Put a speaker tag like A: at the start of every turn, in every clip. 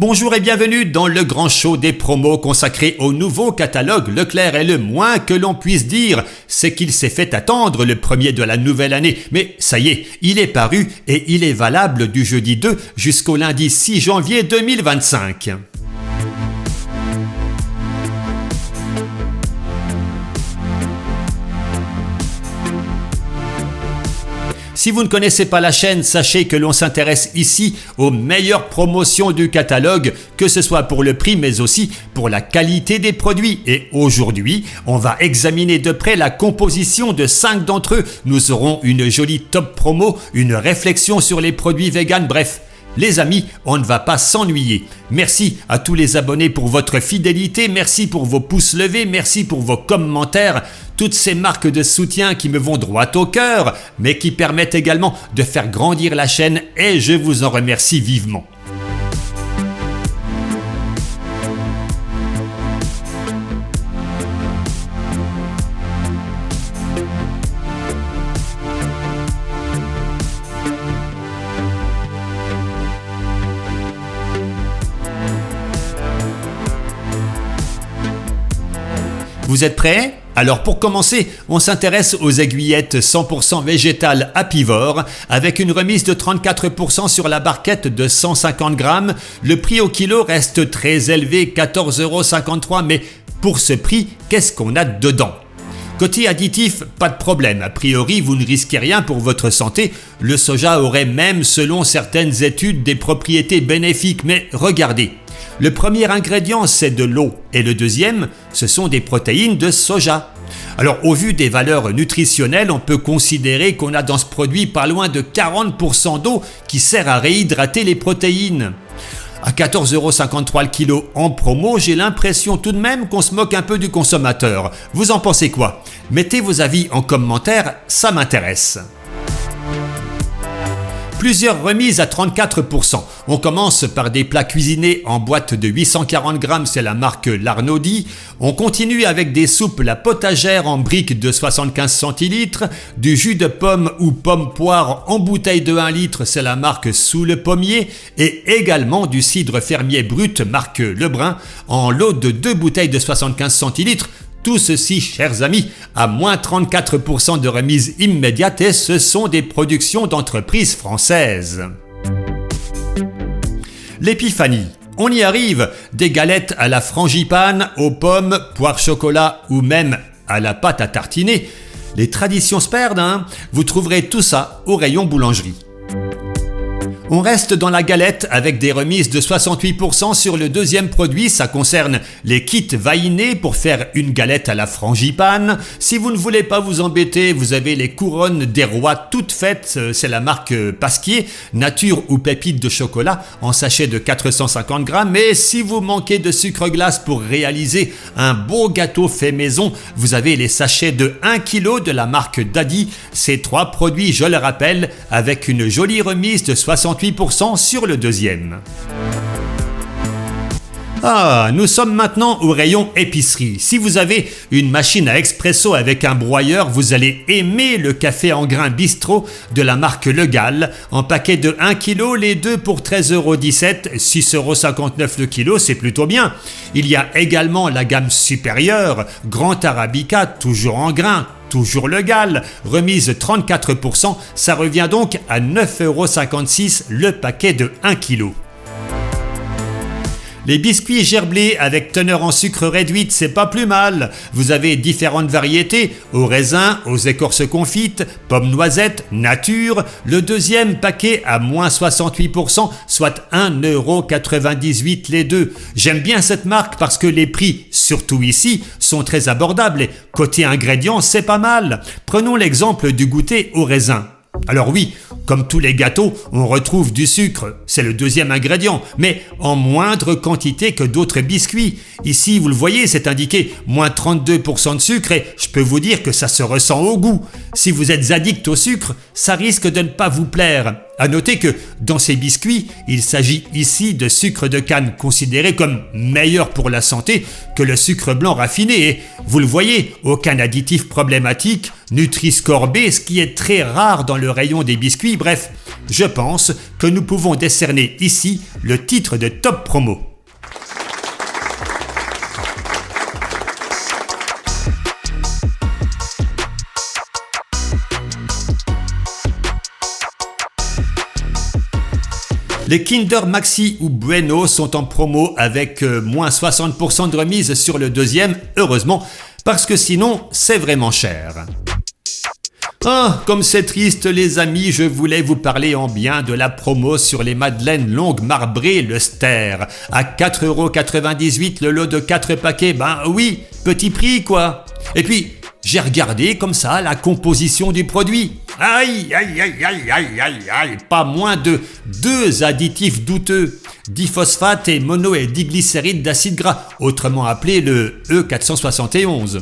A: Bonjour et bienvenue dans le grand show des promos consacré au nouveau catalogue Leclerc. Et le moins que l'on puisse dire, c'est qu'il s'est fait attendre le premier de la nouvelle année. Mais ça y est, il est paru et il est valable du jeudi 2 jusqu'au lundi 6 janvier 2025. Si vous ne connaissez pas la chaîne, sachez que l'on s'intéresse ici aux meilleures promotions du catalogue, que ce soit pour le prix mais aussi pour la qualité des produits. Et aujourd'hui, on va examiner de près la composition de 5 d'entre eux. Nous aurons une jolie top promo, une réflexion sur les produits vegan, bref. Les amis, on ne va pas s'ennuyer. Merci à tous les abonnés pour votre fidélité, merci pour vos pouces levés, merci pour vos commentaires. Toutes ces marques de soutien qui me vont droit au cœur, mais qui permettent également de faire grandir la chaîne et je vous en remercie vivement. Vous êtes prêts ? Alors pour commencer, on s'intéresse aux aiguillettes 100% végétales Apivore avec une remise de 34% sur la barquette de 150 grammes. Le prix au kilo reste très élevé, 14,53 €, mais pour ce prix, qu'est-ce qu'on a dedans ? Côté additif, pas de problème. A priori, vous ne risquez rien pour votre santé. Le soja aurait même, selon certaines études, des propriétés bénéfiques. Mais regardez, le premier ingrédient, c'est de l'eau. Et le deuxième, ce sont des protéines de soja. Alors, au vu des valeurs nutritionnelles, on peut considérer qu'on a dans ce produit pas loin de 40% d'eau qui sert à réhydrater les protéines. À 14,53 € le kilo en promo, j'ai l'impression tout de même qu'on se moque un peu du consommateur. Vous en pensez quoi ? Mettez vos avis en commentaire, ça m'intéresse. Plusieurs remises à 34%. On commence par des plats cuisinés en boîte de 840 grammes, c'est la marque L'Arnaudie. On continue avec des soupes La Potagère en briques de 75 centilitres, du jus de pomme ou pomme-poire en bouteille de 1 litre, c'est la marque Sous le Pommier, et également du cidre fermier brut marque Lebrun en lot de 2 bouteilles de 75 centilitres. Tout ceci, chers amis, à moins 34% de remise immédiate et ce sont des productions d'entreprises françaises. L'épiphanie. On y arrive, des galettes à la frangipane, aux pommes, poire chocolat ou même à la pâte à tartiner. Les traditions se perdent, hein ? Vous trouverez tout ça au rayon boulangerie. On reste dans la galette avec des remises de 68% sur le deuxième produit. Ça concerne les kits Vainé pour faire une galette à la frangipane. Si vous ne voulez pas vous embêter, vous avez les couronnes des rois toutes faites. C'est la marque Pasquier, nature ou pépite de chocolat en sachet de 450 grammes. Mais si vous manquez de sucre glace pour réaliser un beau gâteau fait maison, vous avez les sachets de 1 kg de la marque Daddy. Ces 3 produits, je le rappelle, avec une jolie remise de 68% sur le deuxième. Ah, nous sommes maintenant au rayon épicerie. Si vous avez une machine à expresso avec un broyeur, vous allez aimer le café en grains bistrot de la marque Le Gall. En paquet de 1 kg, les deux pour 13,17 €, 6,59 € le kilo, c'est plutôt bien. Il y a également la gamme supérieure, Grand Arabica, toujours en grains. Toujours Le Gall, remise 34%, ça revient donc à 9,56 € le paquet de 1 kg. Les biscuits gerblés avec teneur en sucre réduite, c'est pas plus mal. Vous avez différentes variétés, au raisin, aux écorces confites, pommes noisettes, nature. Le deuxième paquet à moins 68%, soit 1,98 € les deux. J'aime bien cette marque parce que les prix, surtout ici, sont très abordables. Et côté ingrédients, c'est pas mal. Prenons l'exemple du goûter au raisin. Alors oui, comme tous les gâteaux, on retrouve du sucre, c'est le deuxième ingrédient, mais en moindre quantité que d'autres biscuits. Ici, vous le voyez, c'est indiqué moins 32% de sucre et je peux vous dire que ça se ressent au goût. Si vous êtes addict au sucre, ça risque de ne pas vous plaire. À noter que dans ces biscuits, il s'agit ici de sucre de canne considéré comme meilleur pour la santé que le sucre blanc raffiné et vous le voyez, aucun additif problématique, Nutri-Score B, ce qui est très rare dans le rayon des biscuits. Bref, Je pense que nous pouvons décerner ici le titre de top promo. Les Kinder Maxi ou Bueno sont en promo avec moins 60% de remise sur le deuxième, heureusement, parce que sinon c'est vraiment cher. Ah, comme c'est triste les amis, je voulais vous parler en bien de la promo sur les madeleines longues marbrées Le Ster. À 4,98€ le lot de 4 paquets, ben oui, petit prix quoi. Et puis, j'ai regardé comme ça la composition du produit. Aïe, aïe, aïe, aïe, aïe, aïe, aïe, pas moins de 2 additifs douteux. Diphosphate et mono- et diglycéride d'acide gras, autrement appelé le E471.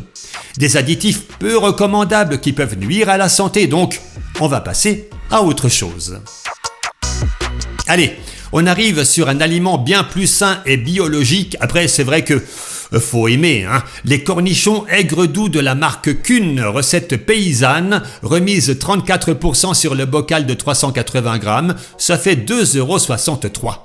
A: Des additifs peu recommandables qui peuvent nuire à la santé, donc on va passer à autre chose. Allez, on arrive sur un aliment bien plus sain et biologique. Après, c'est vrai que faut aimer, hein. Les cornichons aigre doux de la marque Kuhn, recette paysanne, remise 34% sur le bocal de 380 grammes, ça fait 2,63€.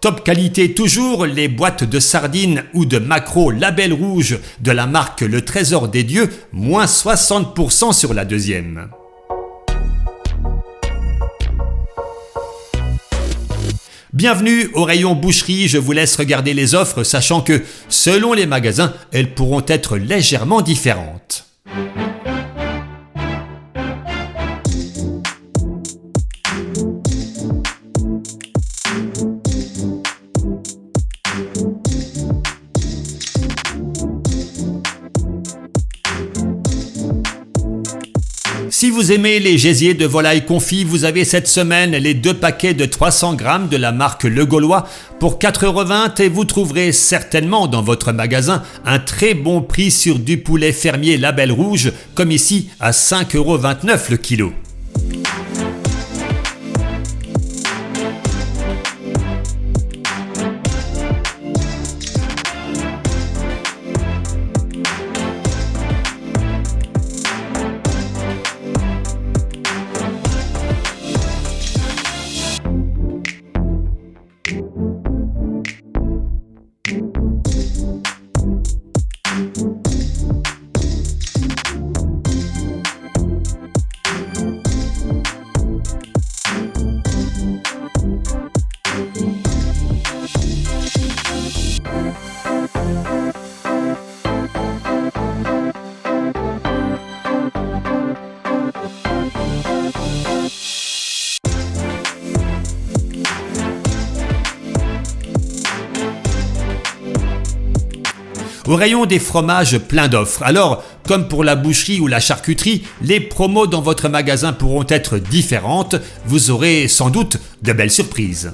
A: Top qualité toujours, les boîtes de sardines ou de maquereaux label rouge de la marque Le Trésor des Dieux, moins 60% sur la deuxième. Bienvenue au rayon boucherie, je vous laisse regarder les offres, sachant que, selon les magasins, elles pourront être légèrement différentes. Si vous aimez les gésiers de volaille confit, vous avez cette semaine les 2 paquets de 300 grammes de la marque Le Gaulois pour 4,20€ et vous trouverez certainement dans votre magasin un très bon prix sur du poulet fermier label rouge, comme ici à 5,29€ le kilo. Au rayon des fromages, plein d'offres. Alors, comme pour la boucherie ou la charcuterie, les promos dans votre magasin pourront être différentes. Vous aurez sans doute de belles surprises.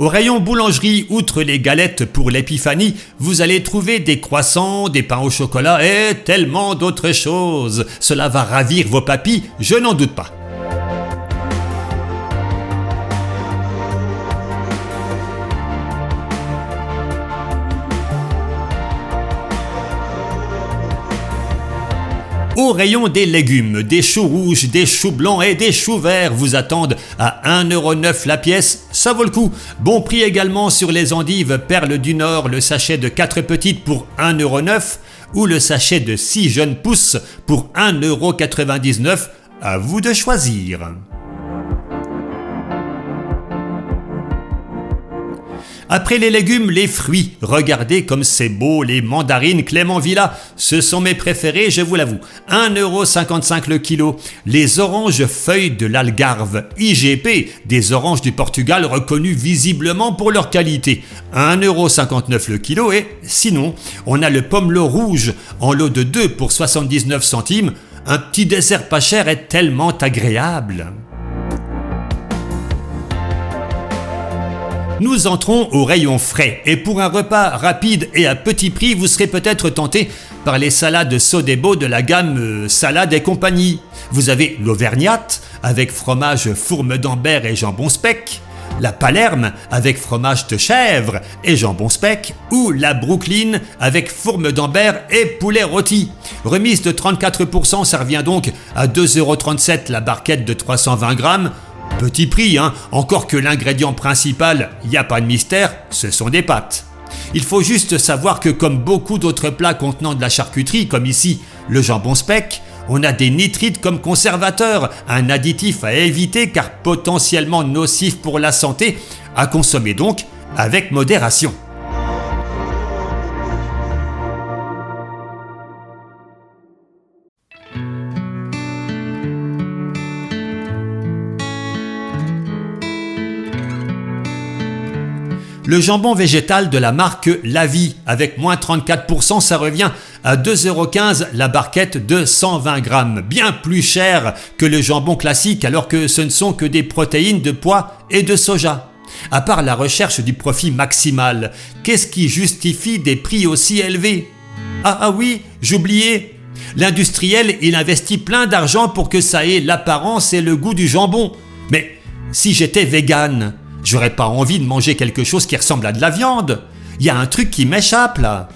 A: Au rayon boulangerie, outre les galettes pour l'épiphanie, vous allez trouver des croissants, des pains au chocolat et tellement d'autres choses. Cela va ravir vos papilles, je n'en doute pas. Au rayon des légumes, des choux rouges, des choux blancs et des choux verts vous attendent à 1,09€ la pièce, ça vaut le coup. Bon prix également sur les endives Perles du Nord, le sachet de 4 petites pour 1,09€ ou le sachet de 6 jeunes pousses pour 1,99€, à vous de choisir. Après les légumes, les fruits. Regardez comme c'est beau, les mandarines Clément Villa. Ce sont mes préférés, je vous l'avoue. 1,55€ le kilo. Les oranges feuilles de l'Algarve. IGP, des oranges du Portugal reconnues visiblement pour leur qualité. 1,59€ le kilo. Et sinon, on a le pomelo rouge en lot de 2 pour 79 centimes. Un petit dessert pas cher est tellement agréable. Nous entrons au rayon frais et pour un repas rapide et à petit prix, vous serez peut-être tenté par les salades Sodebo de la gamme Salade et compagnie. Vous avez l'Auvergnate avec fromage fourme d'Ambert et jambon speck, la Palerme avec fromage de chèvre et jambon speck ou la Brooklyn avec fourme d'Ambert et poulet rôti. Remise de 34%, ça revient donc à 2,37€ la barquette de 320 grammes. Petit prix, encore que l'ingrédient principal, il n'y a pas de mystère, ce sont des pâtes. Il faut juste savoir que comme beaucoup d'autres plats contenant de la charcuterie, comme ici le jambon speck, on a des nitrites comme conservateur, un additif à éviter car potentiellement nocif pour la santé, à consommer donc avec modération. Le jambon végétal de la marque La Vie, avec moins 34%, ça revient à 2,15€ la barquette de 120 grammes. Bien plus cher que le jambon classique alors que ce ne sont que des protéines de pois et de soja. À part la recherche du profit maximal, qu'est-ce qui justifie des prix aussi élevés ? Ah oui, j'oubliais. L'industriel, il investit plein d'argent pour que ça ait l'apparence et le goût du jambon. Mais si j'étais vegan, j'aurais pas envie de manger quelque chose qui ressemble à de la viande. Il y a un truc qui m'échappe là.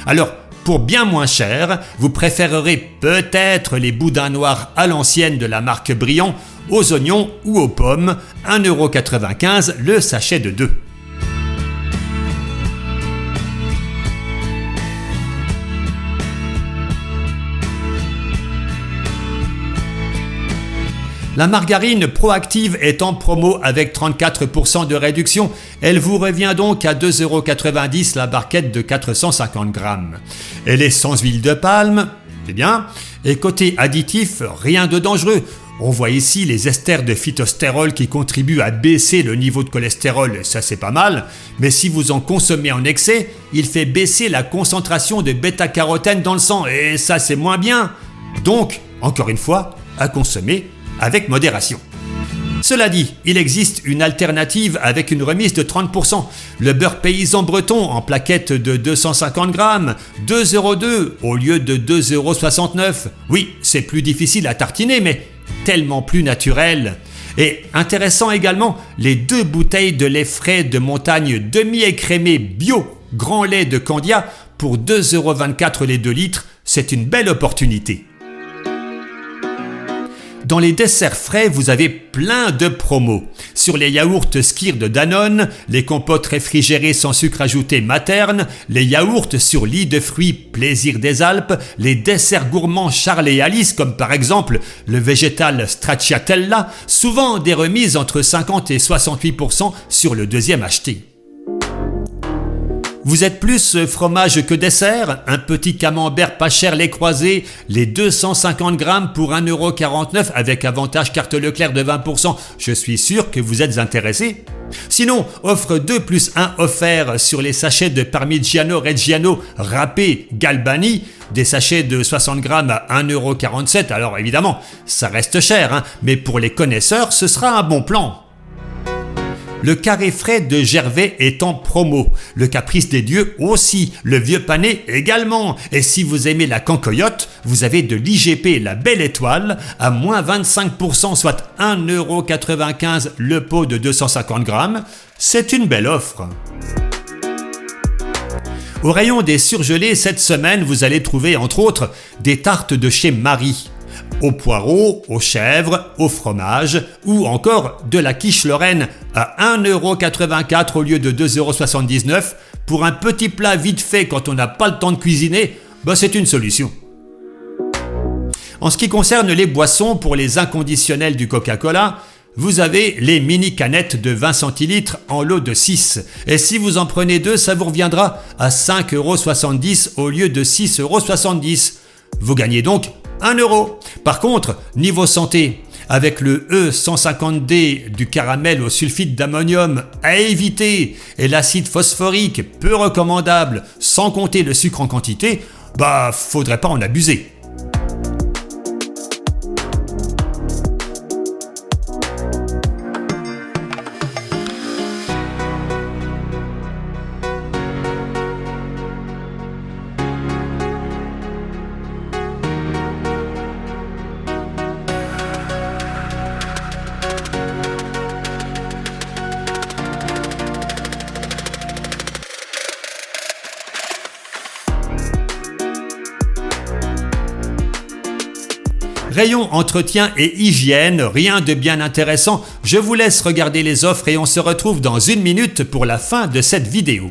A: Alors, pour bien moins cher, vous préférerez peut-être les boudins noirs à l'ancienne de la marque Briand aux oignons ou aux pommes, 1,95€ le sachet de 2. La margarine Proactive est en promo avec 34% de réduction. Elle vous revient donc à 2,90€ la barquette de 450 grammes. Elle est sans huile de palme, c'est bien. Et côté additif, rien de dangereux. On voit ici les esters de phytostérol qui contribuent à baisser le niveau de cholestérol, ça c'est pas mal. Mais si vous en consommez en excès, il fait baisser la concentration de bêta-carotène dans le sang et ça c'est moins bien. Donc, encore une fois, à consommer avec modération. Cela dit, il existe une alternative avec une remise de 30%. Le beurre paysan breton en plaquette de 250 grammes, 2,02€ au lieu de 2,69€. Oui, c'est plus difficile à tartiner, mais tellement plus naturel. Et intéressant également, les 2 bouteilles de lait frais de montagne demi-écrémé bio, grand lait de Candia, pour 2,24€ les 2 litres, c'est une belle opportunité. Dans les desserts frais, vous avez plein de promos. Sur les yaourts Skyr de Danone, les compotes réfrigérées sans sucre ajouté Materne, les yaourts sur lit de fruits Plaisir des Alpes, les desserts gourmands Charles et Alice, comme par exemple le végétal Stracciatella, souvent des remises entre 50 et 68% sur le deuxième acheté. Vous êtes plus fromage que dessert, un petit camembert pas cher lait croisé, les 250 grammes pour 1,49€ avec avantage carte Leclerc de 20%, je suis sûr que vous êtes intéressé. Sinon, offre 2 plus 1 offert sur les sachets de Parmigiano Reggiano râpé Galbani, des sachets de 60 grammes à 1,47€, alors évidemment, ça reste cher, mais pour les connaisseurs, ce sera un bon plan. Le carré frais de Gervais est en promo, le caprice des dieux aussi, le vieux pané également. Et si vous aimez la cancoyote, vous avez de l'IGP la belle étoile à moins 25%, soit 1,95€ le pot de 250 grammes. C'est une belle offre. Au rayon des surgelés, cette semaine, vous allez trouver entre autres des tartes de chez Marie. Au poireau, aux chèvres, au fromage ou encore de la quiche Lorraine à 1,84€ au lieu de 2,79€ pour un petit plat vite fait quand on n'a pas le temps de cuisiner, c'est une solution. En ce qui concerne les boissons, pour les inconditionnels du Coca-Cola, vous avez les mini canettes de 20 centilitres en lot de 6. Et si vous en prenez 2, ça vous reviendra à 5,70 € au lieu de 6,70 €. Vous gagnez donc 1 €. Par contre, niveau santé, avec le E150D du caramel au sulfite d'ammonium à éviter et l'acide phosphorique peu recommandable sans compter le sucre en quantité, faudrait pas en abuser. Rayon entretien et hygiène, rien de bien intéressant. Je vous laisse regarder les offres et on se retrouve dans 1 minute pour la fin de cette vidéo.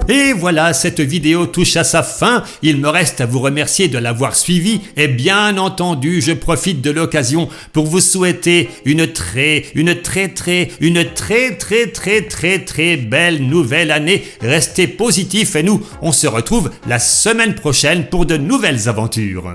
A: Et voilà, cette vidéo touche à sa fin. Il me reste à vous remercier de l'avoir suivi et bien entendu, je profite de l'occasion pour vous souhaiter une très belle nouvelle année. Restez positifs et nous, on se retrouve la semaine prochaine pour de nouvelles aventures.